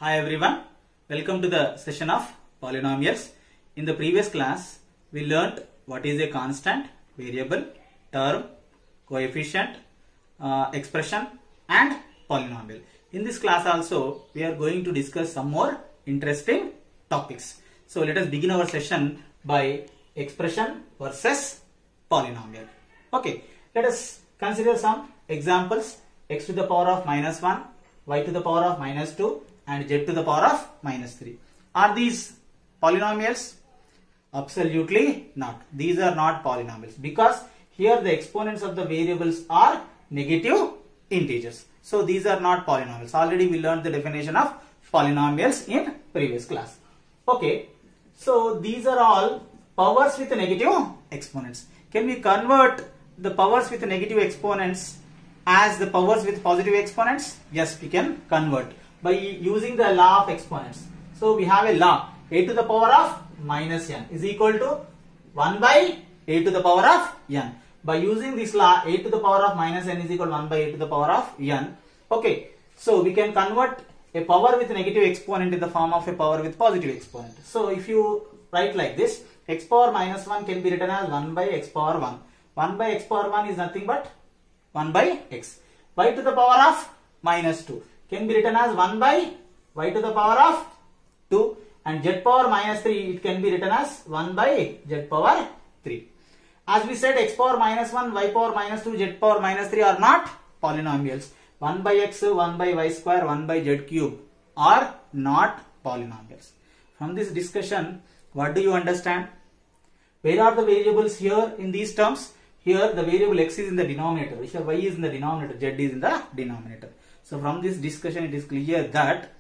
Hi everyone, welcome to the session of polynomials. In the previous class, we learnt what is a constant, variable, term, coefficient, expression and polynomial. In this class also, we are going to discuss some more interesting topics. So let us begin our session by expression versus polynomial. Okay, let us consider some examples. X to the power of minus 1, y to the power of minus 2 and z to the power of minus 3. Are these polynomials? Absolutely not. These are not polynomials because here the exponents of the variables are negative integers. So these are not polynomials. Already we learned the definition of polynomials in previous class. Okay, so these are all powers with negative exponents. Can we convert the powers with negative exponents as the powers with positive exponents? Yes, we can convert by using the law of exponents. So we have a law, a to the power of minus n is equal to 1 by a to the power of n. By using this law, a to the power of minus n is equal to 1 by a to the power of n. Okay, so we can convert a power with negative exponent in the form of a power with positive exponent. So if you write like this, x power minus 1 can be written as 1 by x power 1. 1 by x power 1 is nothing but 1 by x. Y to the power of minus 2 can be written as 1 by y to the power of 2, and z power minus 3 it can be written as 1 by z power 3. As we said, x power minus 1, y power minus 2, z power minus 3 are not polynomials. 1 by x, 1 by y square, 1 by z cube are not polynomials. From this discussion, what do you understand? Where are the variables here in these terms? Here the variable x is in the denominator, here y is in the denominator, z is in the denominator. So from this discussion it is clear that,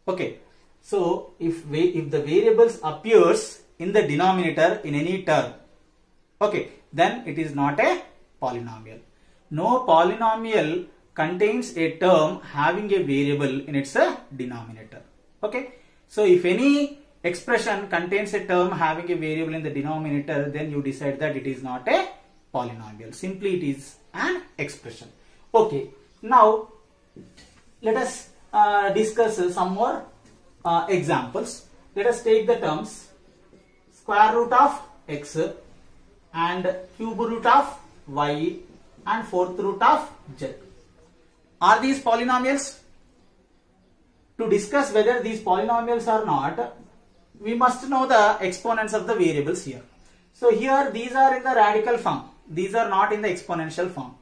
okay, so if the variables appears in the denominator in any term, okay, then it is not a polynomial. No polynomial contains a term having a variable in its denominator. Okay, so if any expression contains a term having a variable in the denominator, then you decide that it is not a polynomial. Simply it is an expression. Okay, now let us discuss some more examples. Let us take the terms square root of x and cube root of y and fourth root of z. Are these polynomials? To discuss whether these polynomials are not, we must know the exponents of the variables here. So here these are in the radical form. These are not in the exponential form.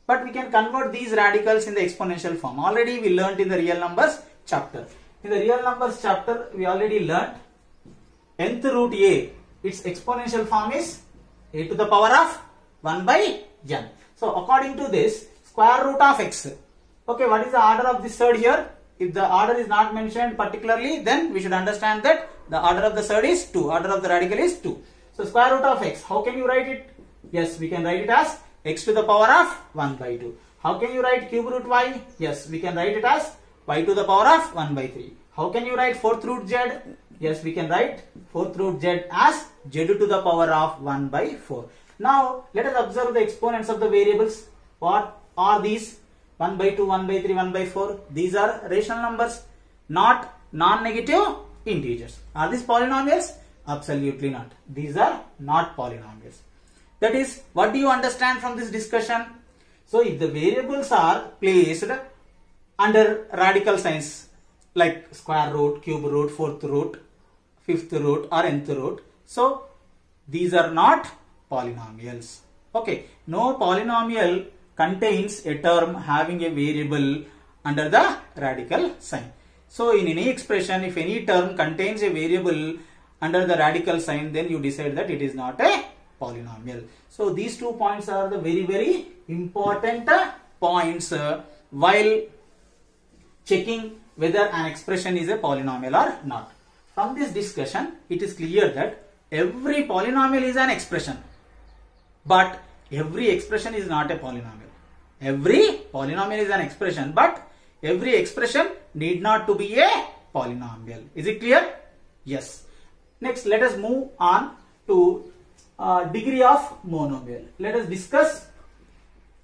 But we can convert these radicals in the exponential form. Already we learnt in the real numbers chapter. In the real numbers chapter, we already learnt nth root a. Its exponential form is a to the power of 1 by n. So according to this, square root of x. Okay, what is the order of this third here? If the order is not mentioned particularly, then we should understand that the order of the third is 2. Order of the radical is 2. So square root of x, how can you write it? Yes, we can write it as x to the power of 1 by 2. How can you write cube root y? Yes, we can write it as y to the power of 1 by 3. How can you write fourth root z? Yes, we can write fourth root z as z to the power of 1 by 4. Now, let us observe the exponents of the variables. What are these? 1 by 2, 1 by 3, 1 by 4. These are rational numbers, not non-negative integers. Are these polynomials? Absolutely not. These are not polynomials. That is, what do you understand from this discussion? So if the variables are placed under radical signs like square root, cube root, fourth root, fifth root or nth root, so these are not polynomials. Okay, no polynomial contains a term having a variable under the radical sign. So in any expression, if any term contains a variable under the radical sign, then you decide that it is not a polynomial. So these 2 points are the very important points while checking whether an expression is a polynomial or not. From this discussion, it is clear that every polynomial is an expression, but every expression is not a polynomial. Every polynomial is an expression, but every expression need not to be a polynomial. Is it clear? Yes. Next, let us move on to degree of monomial. Let us discuss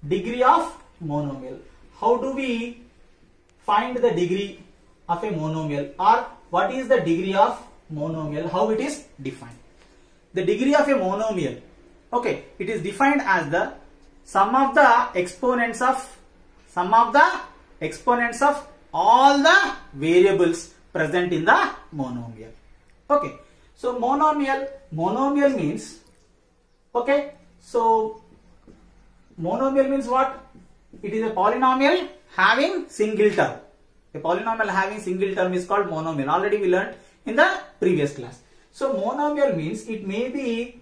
degree of monomial. How do we find the degree of a monomial, or what is the degree of monomial, how it is defined. The degree of a monomial, okay, it is defined as the sum of the exponents of all the variables present in the monomial. Okay, so monomial means, okay, so monomial means what? It is a polynomial having single term. A polynomial having single term is called monomial. Already we learnt in the previous class. So monomial means it may be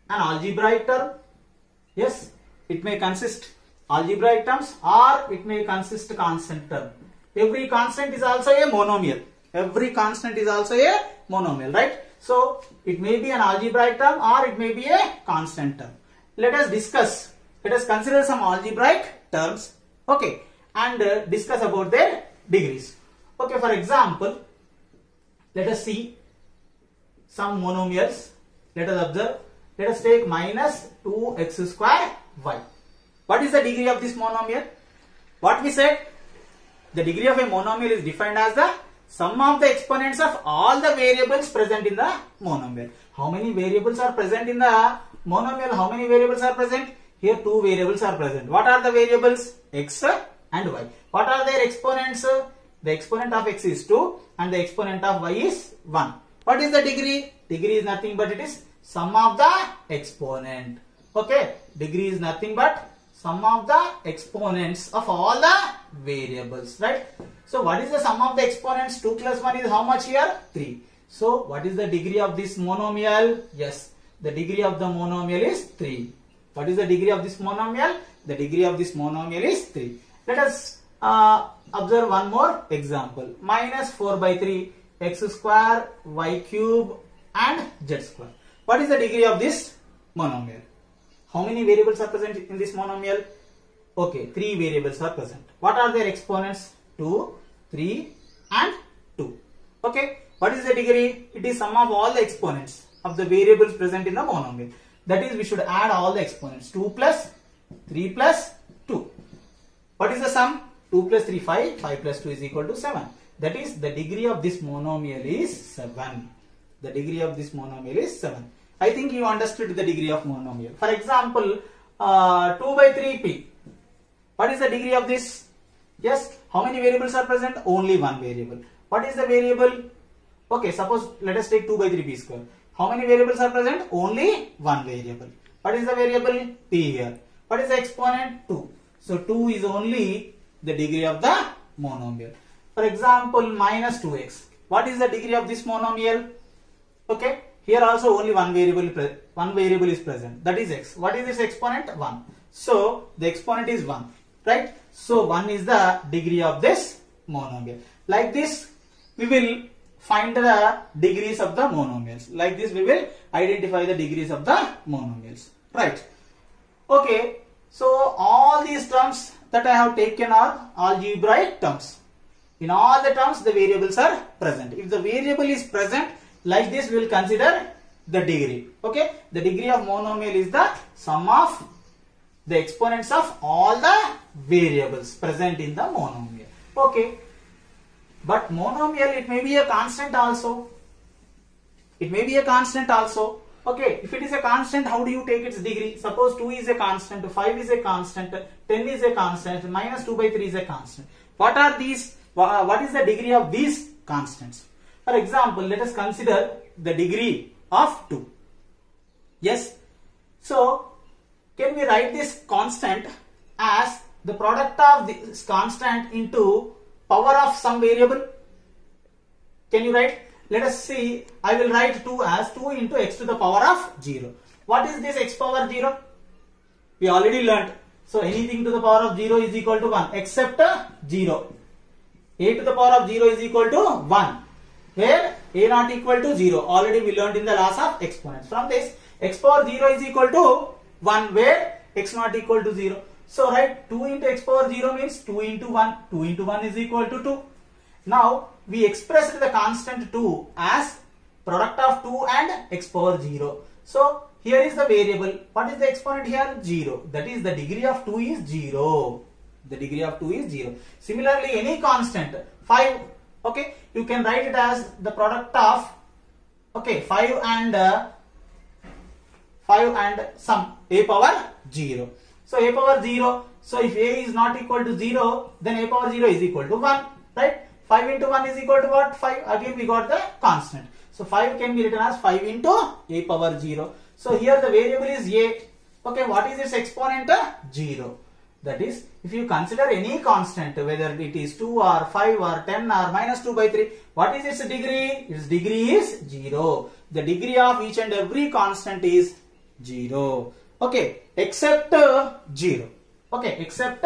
an algebraic term. Yes, it may consist algebraic terms, or it may consist constant term. Every constant is also a monomial. Every constant is also a monomial, right? So it may be an algebraic term or it may be a constant term. Let us discuss. Let us consider some algebraic terms, okay, and discuss about their degrees. Okay, for example, let us see some monomials. Let us observe. Let us take minus 2x square y. What is the degree of this monomial? What we said? The degree of a monomial is defined as the sum of the exponents of all the variables present in the monomial. How many variables are present in the monomial? How many variables are present? Here two variables are present. What are the variables? X and y. What are their exponents? The exponent of x is 2 and the exponent of y is 1. What is the degree? Degree is nothing but it is sum of the exponent. Okay, degree is nothing but sum of the exponents of all the variables, right? So what is the sum of the exponents? 2 plus 1 is how much here? 3. So what is the degree of this monomial? Yes, the degree of the monomial is 3. What is the degree of this monomial? The degree of this monomial is 3. Let us observe one more example. Minus 4 by 3 x square y cube and z square. What is the degree of this monomial? How many variables are present in this monomial? Okay, 3 variables are present. What are their exponents? 2, 3 and 2. Okay, what is the degree? It is sum of all the exponents of the variables present in the monomial. That is, we should add all the exponents. 2 plus 3 plus 2. What is the sum? 2 plus 3, 5. 5 plus 2 is equal to 7. That is, the degree of this monomial is 7. The degree of this monomial is 7. I think you understood the degree of monomial. For example, 2 by 3p. What is the degree of this? Yes, how many variables are present? Only one variable. What is the variable? Okay, suppose let us take 2 by 3p square. How many variables are present? Only one variable. What is the variable? P here. What is the exponent? 2. So 2 is only the degree of the monomial. For example, minus 2x. What is the degree of this monomial? Okay, here also only one variable is present. That is x. What is its exponent? 1. So the exponent is 1. Right? So 1 is the degree of this monomial. Like this, we will find the degrees of the monomials. Like this, we will identify the degrees of the monomials. Right? Okay. So all these terms that I have taken are algebraic terms. In all the terms, the variables are present. If the variable is present, like this, we will consider the degree. Okay? The degree of monomial is the sum of the exponents of all the variables present in the monomial. Okay. But monomial, it may be a constant also. It may be a constant also. Okay. If it is a constant, how do you take its degree? Suppose 2 is a constant, 5 is a constant, 10 is a constant, minus 2 by 3 is a constant. What are these? What is the degree of these constants? For example, let us consider the degree of 2. Yes. So, can we write this constant as the product of this constant into power of some variable? Can you write? Let us see. I will write 2 as 2 into x to the power of 0. What is this x power 0? We already learnt. So, anything to the power of 0 is equal to 1 except 0. A to the power of 0 is equal to 1. Where a not equal to 0. Already we learnt in the laws of exponents. From this, x power 0 is equal to 1 where x not equal to 0. So write 2 into x power 0 means 2 into 1. 2 into 1 is equal to 2. Now we expressed the constant 2 as product of 2 and x power 0. So here is the variable. What is the exponent here? 0. That is the degree of 2 is 0. The degree of 2 is 0. Similarly, any constant 5 Okay, you can write it as the product of, okay, 5 and some a power 0. So a power 0. So if a is not equal to 0, then a power 0 is equal to 1, right? 5 into 1 is equal to what? 5. Again we got the constant. So 5 can be written as 5 into a power 0. So here the variable is a. Okay, what is its exponent? 0. That is, if you consider any constant, whether it is 2 or 5 or 10 or minus 2 by 3, what is its degree? Its degree is 0. The degree of each and every constant is 0. Okay, except 0. Okay, except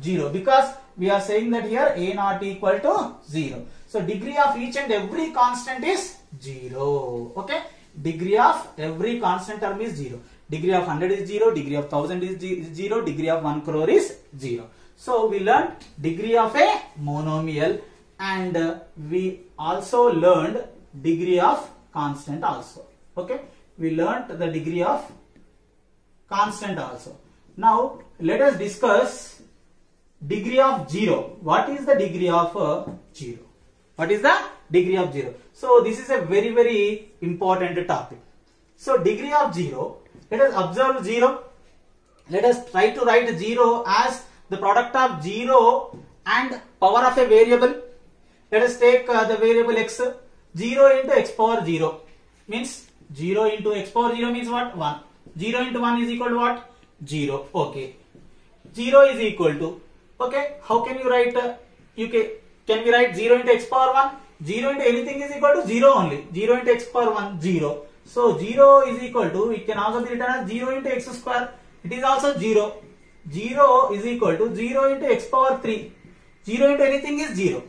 0, because we are saying that here a not equal to 0. So degree of each and every constant is 0. Okay, degree of every constant term is 0. Degree of 100 is 0, degree of 1000 is 0, degree of 1 crore is 0. So we learned degree of a monomial, and we also learned degree of constant also. Okay, we learned the degree of constant also. Now let us discuss degree of 0. What is the degree of 0? What is the degree of 0? So this is a very, very important topic. So degree of 0, let us observe 0. Let us try to write 0 as the product of 0 and power of a variable. Let us take the variable x. 0 into x power 0 means 0 into x power 0 means what? 1. 0 into 1 is equal to what? 0. Okay. 0 is equal to, okay, how can you write, can we write 0 into x power 1? 0 into anything is equal to 0 only. 0 into x power 1, 0. So 0 is equal to, it can also be written as 0 into x square. It is also 0. 0 is equal to 0 into x power 3. 0 into anything is 0.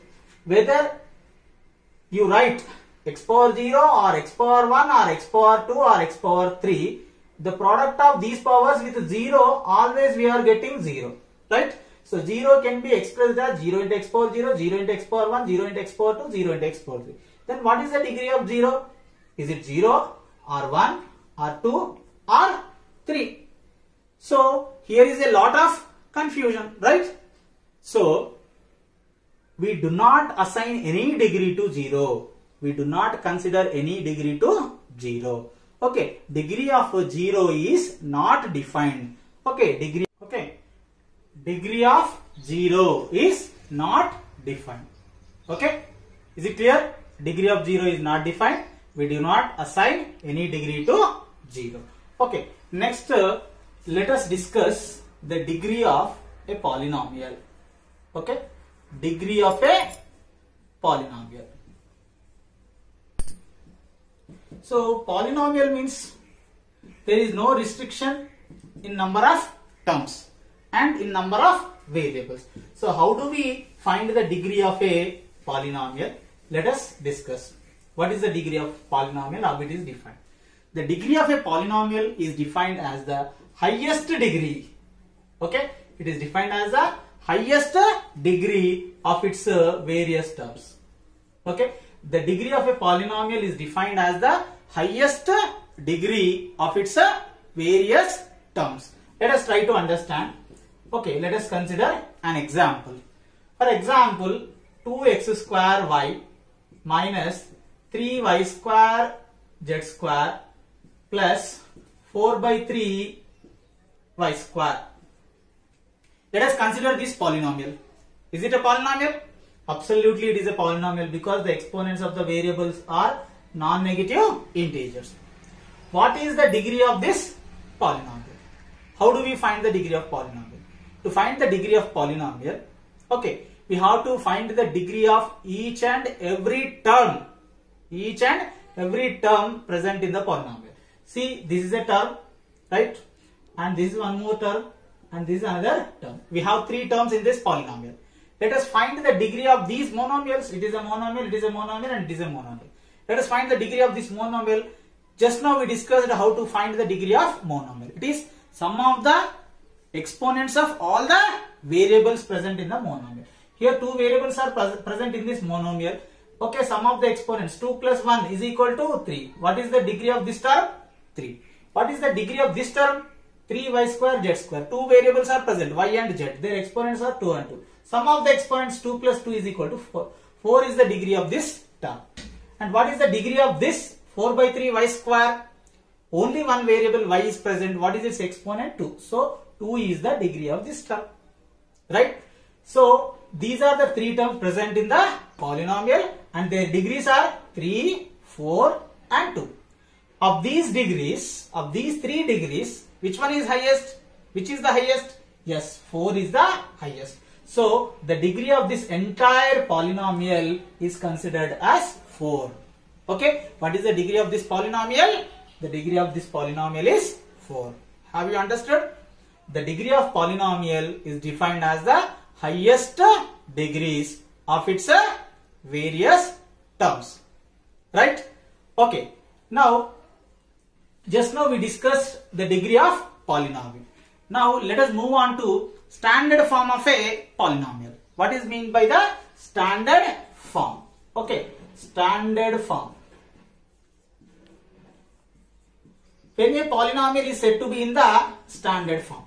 Whether you write x power 0 or x power 1 or x power 2 or x power 3, the product of these powers with 0, always we are getting 0, right? So 0 can be expressed as 0 into x power 0, 0 into x power 1, 0 into x power 2, 0 into x power 3. Then what is the degree of 0? Is it 0 or 1 or 2 or 3? So here is a lot of confusion, right? So we do not assign any degree to 0. We do not consider any degree to 0. Okay, degree of 0 is not defined. Okay, degree of 0 is not defined. Okay, is it clear? Degree of 0 is not defined. We do not assign any degree to 0. Okay, next let us discuss the degree of a polynomial. Okay, degree of a polynomial. So polynomial means there is no restriction in number of terms and in number of variables. So how do we find the degree of a polynomial? Let us discuss. What is the degree of polynomial? How it is defined? The degree of a polynomial is defined as the highest degree. Okay, it is defined as the highest degree of its various terms. Okay, the degree of a polynomial is defined as the highest degree of its various terms. Let us try to understand. Okay, let us consider an example. For example, 2x square y minus 3y square z square plus 4 by 3 y square. Let us consider this polynomial. Is it a polynomial? Absolutely it is a polynomial, because the exponents of the variables are non-negative integers. What is the degree of this polynomial? How do we find the degree of polynomial? To find the degree of polynomial, okay, we have to find the degree of each and every term. Each and every term present in the polynomial. See, this is a term, right? And this is one more term, and this is another term. We have three terms in this polynomial. Let us find the degree of these monomials. It is a monomial, it is a monomial, and it is a monomial. Let us find the degree of this monomial. Just now we discussed how to find the degree of monomial. It is sum of the exponents of all the variables present in the monomial. Here two variables are present in this monomial. Okay, sum of the exponents 2 plus 1 is equal to 3. What is the degree of this term? 3. What is the degree of this term? 3y square z square. Two variables are present, y and z. Their exponents are 2 and 2. Sum of the exponents 2 plus 2 is equal to 4. 4 is the degree of this term. And what is the degree of this 4 by 3 y square? Only one variable y is present. What is its exponent? 2. So 2 is the degree of this term. Right? So these are the three terms present in the polynomial and their degrees are 3, 4 and 2. Of these degrees, of these 3 degrees, which one is highest? Which is the highest? Yes, 4 is the highest. So the degree of this entire polynomial is considered as 4. Okay, what is the degree of this polynomial? The degree of this polynomial is 4. Have you understood? The degree of polynomial is defined as the highest degrees of its various terms. Right? Okay. Now, just now we discussed the degree of polynomial. Now let us move on to standard form of a polynomial. What is meant by the standard form? Okay, standard form. When a polynomial is said to be in the standard form.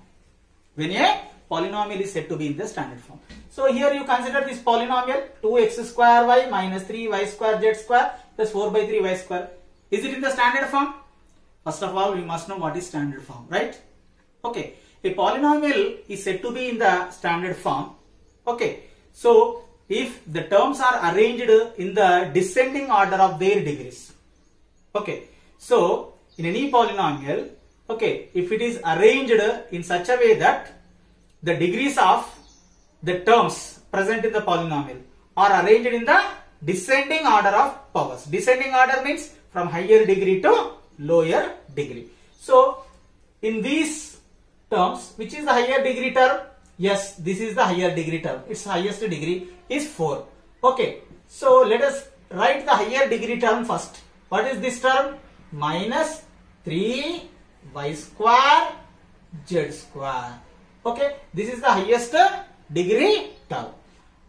When a polynomial is said to be in the standard form. So here you consider this polynomial 2x square y minus 3y square z square plus 4 by 3 y square. Is it in the standard form? First of all, we must know what is standard form, right? Okay, a polynomial is said to be in the standard form. Okay, so if the terms are arranged in the descending order of their degrees. Okay, so in any polynomial, okay, if it is arranged in such a way that the degrees of the terms present in the polynomial are arranged in the descending order of powers. Descending order means from higher degree to lower degree. So in these terms, which is the higher degree term? Yes, this is the higher degree term. Its highest degree is 4. Okay, so let us write the higher degree term first. What is this term? Minus 3y square z square. Okay, this is the highest degree term.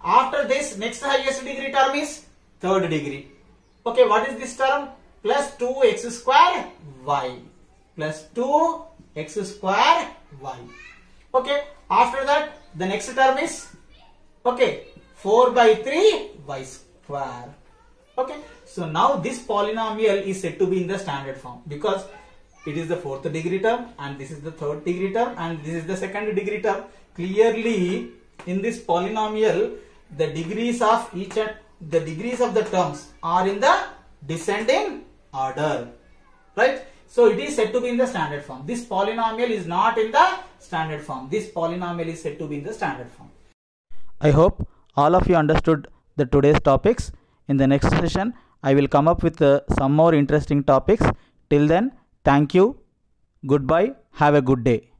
After this, next highest degree term is third degree. Okay, what is this term? Plus 2x square y. Plus 2x square y. Okay, after that, the next term is, okay, 4 by 3 y square. Okay, so now this polynomial is said to be in the standard form because it is the fourth degree term and this is the third degree term and this is the second degree term. Clearly, in this polynomial, the degrees of the degrees of the terms are in the descending order, right? So it is said to be in the standard form. This polynomial is not in the standard form. This polynomial is said to be in the standard form. I hope all of you understood the today's topics. In the next session, I will come up with some more interesting topics. Till then, thank you. Goodbye. Have a good day.